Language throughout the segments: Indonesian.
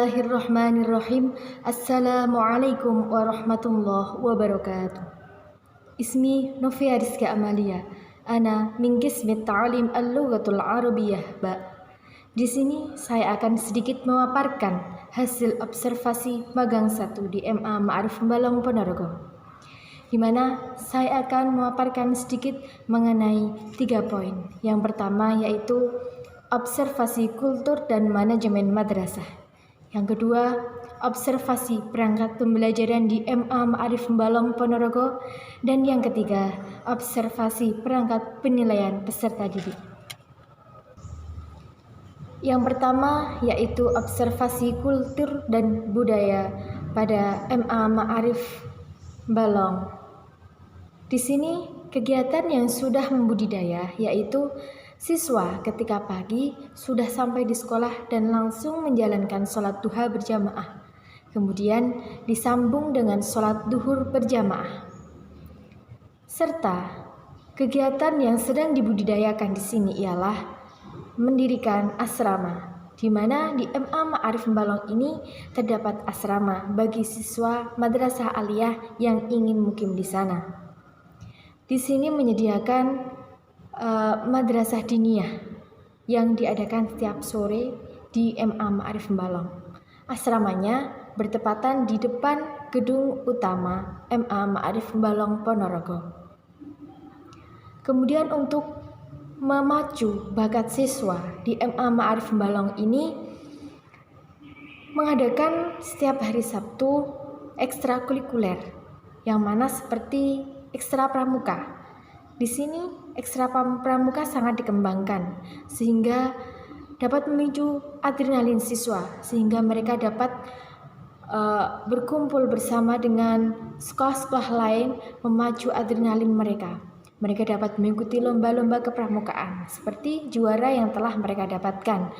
Bismillahirrahmanirrahim. Assalamualaikum warahmatullahi wabarakatuh. Ismi Novia Rizka Amalia. Ana min qismi ta'lim al-lughatul arabiyyah ba. Di sini saya akan sedikit memaparkan hasil observasi magang 1 di MA Ma'arif Balong Ponorogo, di mana saya akan memaparkan sedikit mengenai 3 poin. Yang pertama yaitu observasi kultur dan manajemen madrasah. Yang kedua, observasi perangkat pembelajaran di MA Ma'arif Balong Ponorogo. Dan yang ketiga, observasi perangkat penilaian peserta didik. Yang pertama yaitu observasi kultur dan budaya pada MA Ma'arif Balong. Di sini kegiatan yang sudah membudidaya yaitu siswa ketika pagi sudah sampai di sekolah dan langsung menjalankan sholat duha berjamaah. Kemudian disambung dengan sholat duhur berjamaah. Serta kegiatan yang sedang dibudidayakan di sini ialah mendirikan asrama, di mana di MA Ma'arif Balong ini terdapat asrama bagi siswa madrasah aliyah yang ingin mukim di sana. Di sini menyediakan madrasah diniyah yang diadakan setiap sore di MA Ma'arif Balong. Asramanya bertepatan di depan gedung utama MA Ma'arif Balong Ponorogo. Kemudian untuk memacu bakat siswa di MA Ma'arif Balong ini mengadakan setiap hari Sabtu ekstrakurikuler, yang mana seperti ekstra pramuka. Di sini ekstra pramuka sangat dikembangkan sehingga dapat memicu adrenalin siswa, sehingga mereka dapat berkumpul bersama dengan sekolah-sekolah lain, memacu adrenalin mereka. Mereka dapat mengikuti lomba-lomba kepramukaan seperti juara yang telah mereka dapatkan,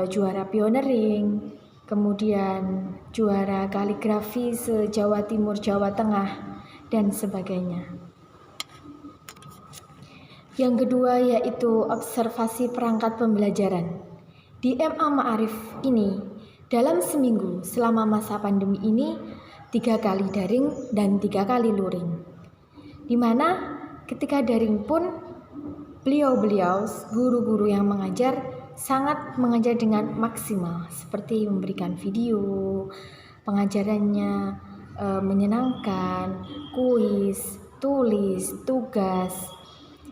juara pioneering, kemudian juara kaligrafi se-Jawa Timur, Jawa Tengah, dan sebagainya. Yang kedua yaitu observasi perangkat pembelajaran. Di MA Ma'arif ini dalam seminggu selama masa pandemi ini 3 kali daring dan 3 kali luring. Di mana ketika daring pun beliau-beliau guru-guru yang mengajar sangat mengajar dengan maksimal, seperti memberikan video, pengajarannya menyenangkan, kuis, tulis, tugas,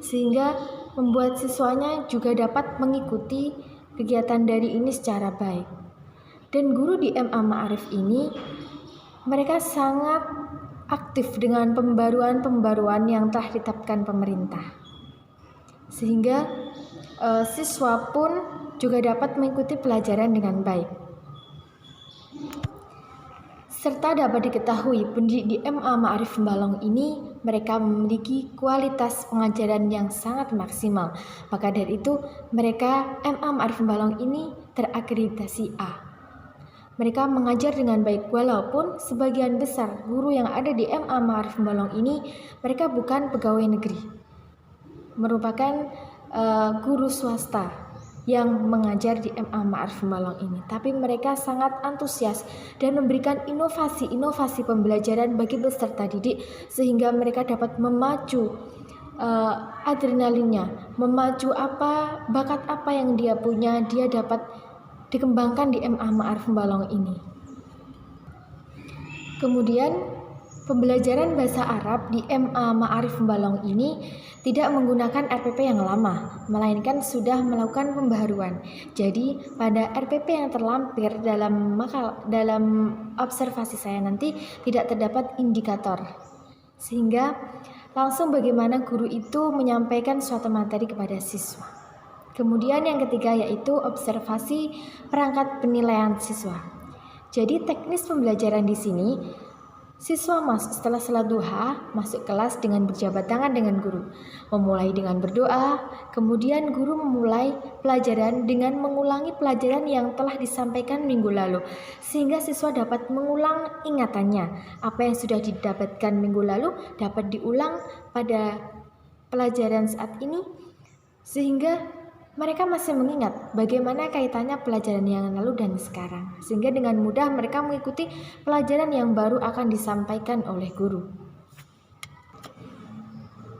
sehingga membuat siswanya juga dapat mengikuti kegiatan dari ini secara baik. Dan guru di MA Ma'arif ini mereka sangat aktif dengan pembaruan-pembaruan yang telah ditetapkan pemerintah, sehingga siswa pun juga dapat mengikuti pelajaran dengan baik. Serta dapat diketahui pendidik di MA Ma'arif Balong ini mereka memiliki kualitas pengajaran yang sangat maksimal. Maka dari itu mereka MA Ma'arif Balong ini terakreditasi A. Mereka mengajar dengan baik walaupun sebagian besar guru yang ada di MA Ma'arif Balong ini mereka bukan pegawai negeri, merupakan guru swasta yang mengajar di MA Ma'arif Balong ini. Tapi mereka sangat antusias dan memberikan inovasi pembelajaran bagi peserta didik, sehingga mereka dapat memacu adrenalinnya, memacu bakat apa yang dia punya, dia dapat dikembangkan di MA Ma'arif Balong ini. Kemudian pembelajaran bahasa Arab di MA Ma'arif Balong ini tidak menggunakan RPP yang lama, melainkan sudah melakukan pembaharuan. Jadi pada RPP yang terlampir dalam observasi saya nanti tidak terdapat indikator, sehingga langsung bagaimana guru itu menyampaikan suatu materi kepada siswa. Kemudian yang ketiga yaitu observasi perangkat penilaian siswa. Jadi teknis pembelajaran di sini, siswa setelah salat duha masuk kelas dengan berjabat tangan dengan guru, memulai dengan berdoa, kemudian guru memulai pelajaran dengan mengulangi pelajaran yang telah disampaikan minggu lalu, sehingga siswa dapat mengulang ingatannya. Apa yang sudah didapatkan minggu lalu dapat diulang pada pelajaran saat ini, sehingga Mereka masih mengingat bagaimana kaitannya pelajaran yang lalu dan sekarang, sehingga dengan mudah mereka mengikuti pelajaran yang baru akan disampaikan oleh guru.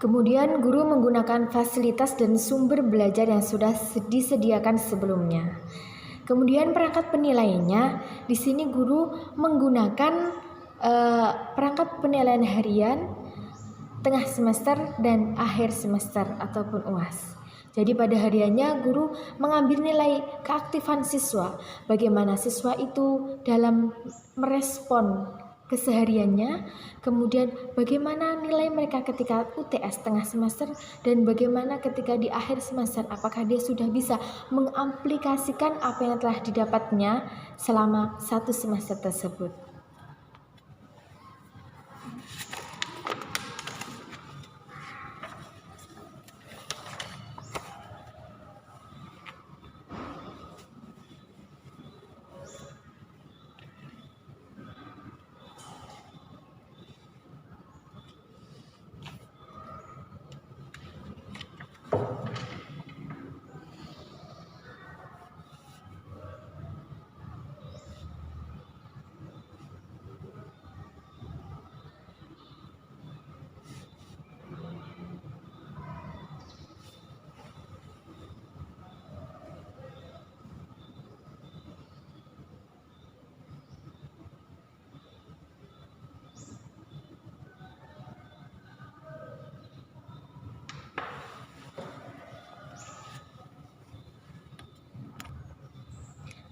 Kemudian guru menggunakan fasilitas dan sumber belajar yang sudah disediakan sebelumnya. Kemudian perangkat penilaiannya, di sini guru menggunakan perangkat penilaian harian, tengah semester, dan akhir semester ataupun UAS. Jadi pada hariannya guru mengambil nilai keaktifan siswa, bagaimana siswa itu dalam merespon kesehariannya, kemudian bagaimana nilai mereka ketika UTS tengah semester, dan bagaimana ketika di akhir semester, apakah dia sudah bisa mengaplikasikan apa yang telah didapatnya selama satu semester tersebut.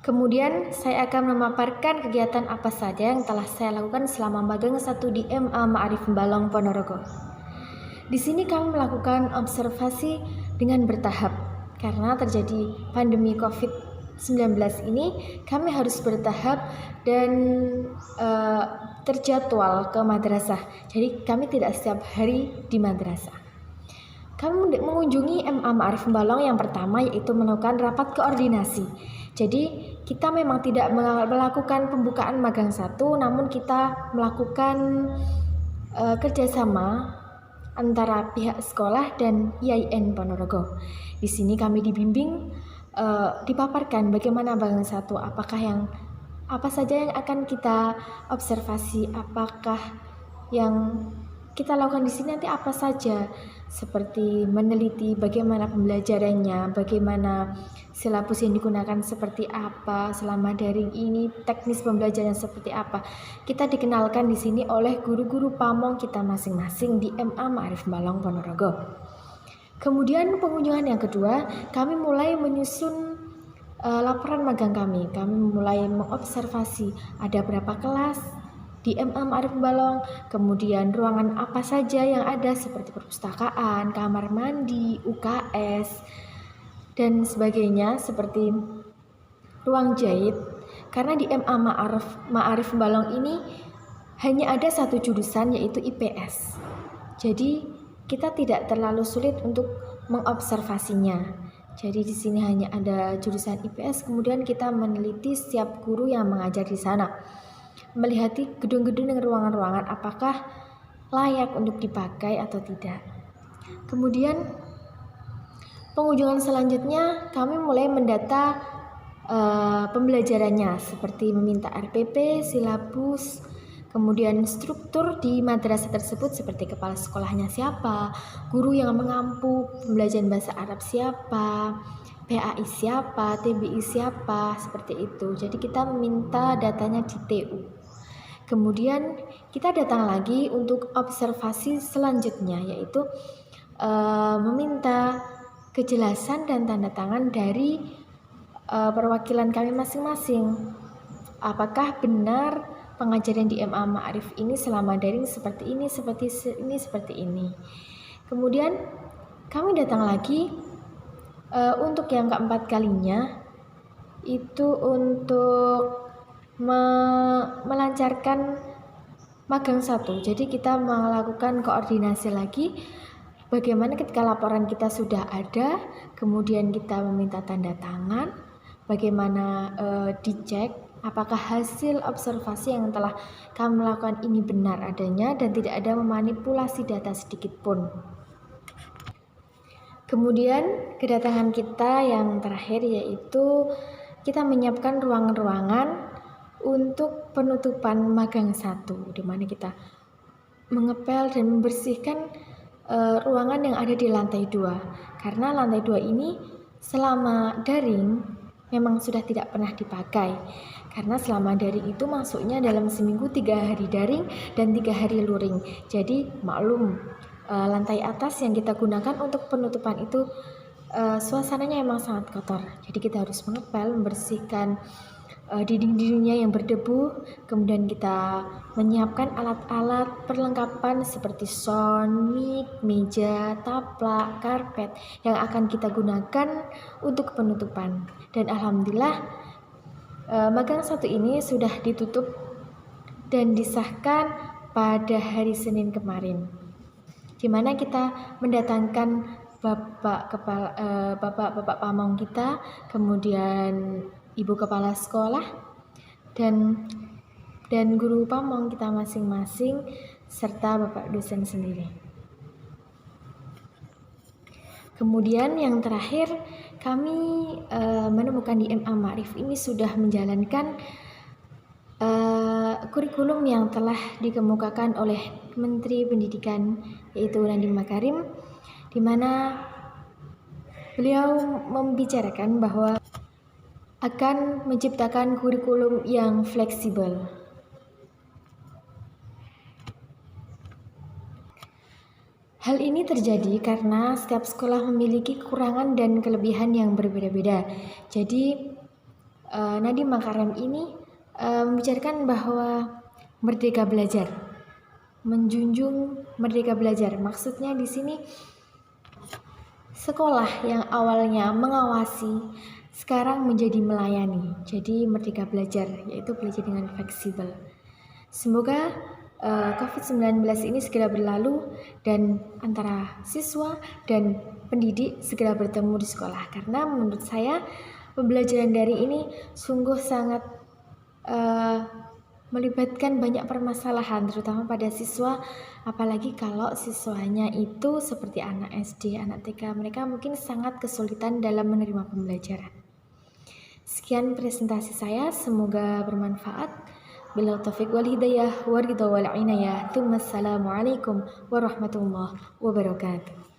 Kemudian saya akan memaparkan kegiatan apa saja yang telah saya lakukan selama magang 1 di MA Ma'arif Balong Ponorogo. Di sini kami melakukan observasi dengan bertahap karena terjadi pandemi COVID-19 ini. Kami harus bertahap dan terjadwal ke madrasah. Jadi kami tidak setiap hari di madrasah. Kami mengunjungi MA Ma'arif Balong yang pertama yaitu melakukan rapat koordinasi. Jadi kita memang tidak melakukan pembukaan magang 1, namun kita melakukan kerjasama antara pihak sekolah dan IAIN Ponorogo. Di sini kami dibimbing, dipaparkan bagaimana magang 1, apa saja yang akan kita observasi, apakah yang kita lakukan di sini nanti apa saja, seperti meneliti bagaimana pembelajarannya, bagaimana silabus yang digunakan seperti apa selama daring ini, teknis pembelajaran seperti apa. Kita dikenalkan di sini oleh guru-guru pamong kita masing-masing di MA Ma'arif Balong Ponorogo. Kemudian pengunjungan yang kedua, kami mulai menyusun laporan magang kami. Kami mulai mengobservasi ada berapa kelas di MA Ma'arif Balong, kemudian ruangan apa saja yang ada seperti perpustakaan, kamar mandi, UKS, dan sebagainya, seperti ruang jahit. Karena di MA Ma'arif Balong ini hanya ada satu jurusan yaitu IPS. Jadi kita tidak terlalu sulit untuk mengobservasinya. Jadi di sini hanya ada jurusan IPS, kemudian kita meneliti setiap guru yang mengajar di sana. Melihat gedung-gedung dan ruangan-ruangan apakah layak untuk dipakai atau tidak. Kemudian pengunjungan selanjutnya kami mulai mendata pembelajarannya seperti meminta RPP, silabus, kemudian struktur di madrasah tersebut seperti kepala sekolahnya siapa, guru yang mengampu pembelajaran bahasa Arab siapa, PAI siapa, TBI siapa, seperti itu. Jadi kita meminta datanya di TU. Kemudian kita datang lagi untuk observasi selanjutnya, yaitu meminta kejelasan dan tanda tangan dari perwakilan kami masing-masing. Apakah benar pengajaran di MA Ma'arif ini selama daring seperti ini, seperti ini. Kemudian kami datang lagi untuk yang keempat kalinya, itu untuk melancarkan magang 1. Jadi kita melakukan koordinasi lagi bagaimana ketika laporan kita sudah ada, kemudian kita meminta tanda tangan, bagaimana dicek apakah hasil observasi yang telah kami lakukan ini benar adanya dan tidak ada memanipulasi data sedikit pun. Kemudian kedatangan kita yang terakhir yaitu kita menyiapkan ruangan-ruangan untuk penutupan magang 1, di mana kita mengepel dan membersihkan ruangan yang ada di lantai 2. Karena lantai 2 ini selama daring memang sudah tidak pernah dipakai. Karena selama daring itu masuknya dalam seminggu 3 hari daring dan 3 hari luring. Jadi maklum, lantai atas yang kita gunakan untuk penutupan itu suasananya emang sangat kotor. Jadi kita harus mengepel, membersihkan dinding-dindingnya yang berdebu. Kemudian kita menyiapkan alat-alat perlengkapan seperti sound, mic, meja, taplak, karpet yang akan kita gunakan untuk penutupan. Dan alhamdulillah magang 1 ini sudah ditutup dan disahkan pada hari Senin kemarin, di mana kita mendatangkan bapak pamong kita, kemudian ibu kepala sekolah dan guru pamong kita masing-masing serta bapak dosen sendiri. Kemudian yang terakhir, kami menemukan di MA Ma'arif ini sudah menjalankan kurikulum yang telah dikemukakan oleh Menteri Pendidikan yaitu Nadiem Makarim, di mana beliau membicarakan bahwa akan menciptakan kurikulum yang fleksibel. Hal ini terjadi karena setiap sekolah memiliki kekurangan dan kelebihan yang berbeda-beda. Jadi Nadiem Makarim ini membicarakan bahwa merdeka belajar, menjunjung merdeka belajar. Maksudnya di sini sekolah yang awalnya mengawasi sekarang menjadi melayani. Jadi merdeka belajar, yaitu belajar dengan fleksibel. Semoga COVID-19 ini segera berlalu dan antara siswa dan pendidik segera bertemu di sekolah. Karena menurut saya pembelajaran daring ini sungguh sangat melibatkan banyak permasalahan, terutama pada siswa, apalagi kalau siswanya itu seperti anak SD, anak TK, mereka mungkin sangat kesulitan dalam menerima pembelajaran. Sekian presentasi saya, semoga bermanfaat. Bila taufiq wal hidayah, waridha wal inayah. Assalamualaikum warahmatullahi wabarakatuh.